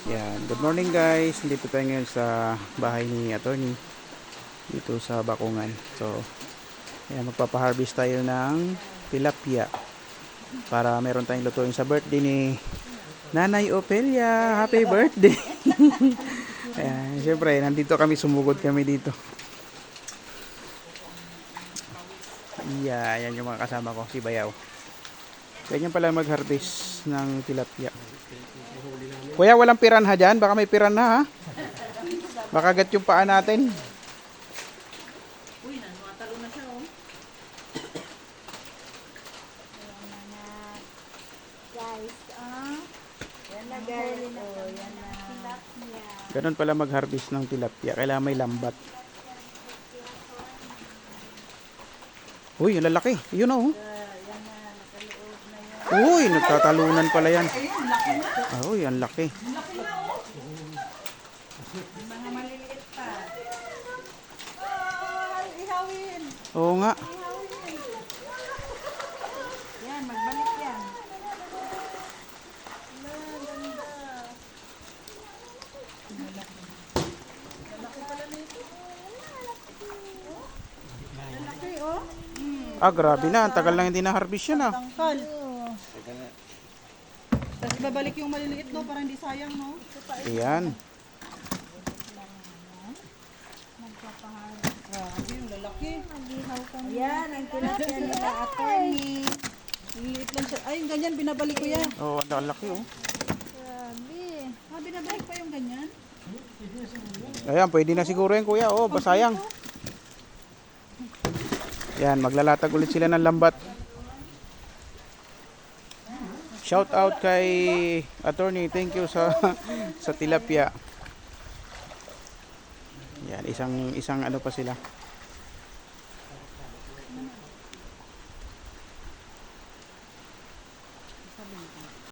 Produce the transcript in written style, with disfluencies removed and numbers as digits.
Yan. Good morning guys. Dito tayo ngayon sa bahay ni attorney. Dito sa Bakungan. So, yan, magpapa-harvest tayo ng tilapia. Para meron tayong lutuin sa birthday ni Nanay Opelia. Happy birthday! Ayan, syempre, nandito kami, sumugod kami dito. Yeah, yan yung mga kasama ko, si Bayaw. Ganyan pala mag-harvest ng tilapia. Kuya, walang piranha dyan? Baka may piranha ha? Baka gat yung paa natin. Uy, nanmatalo na siya, oh. Guys, yan na guys. Oh, yan na. Tilapia. Ganun pala mag-harvest ng tilapia. Kailangan may lambat. Uy, yung lalaki. Yun oh. Yan na, nakaloob na yan. Uy, nagtatalunan pala yan. Ayun, laki na. Uy, ang laki. Laki na, oh. Mga maliliit pa. Ihawin. Oo nga. Yan, magbalik yan. Laki, oh. Ah, grabe na. Ang tagal lang hindi na-harvest yan ah. Tangkal. Tapos babalik yung maliliit, no? Para hindi sayang, no? Ayan. Grabe, yung lalaki. Yan, ang tilapia nila, attorney. Liliit lang siya. Ay, yung ganyan, binabalik ko yan. Oo, ang laki oh. Grabe. Ah, binabalik pa yung ganyan? Ayan, pwede na siguro yan kuya. Oh, basayang. Yan, maglalatag ulit sila ng lambat. Shout out kay attorney. Thank you sa sa tilapia. Yan, isang ano pa sila.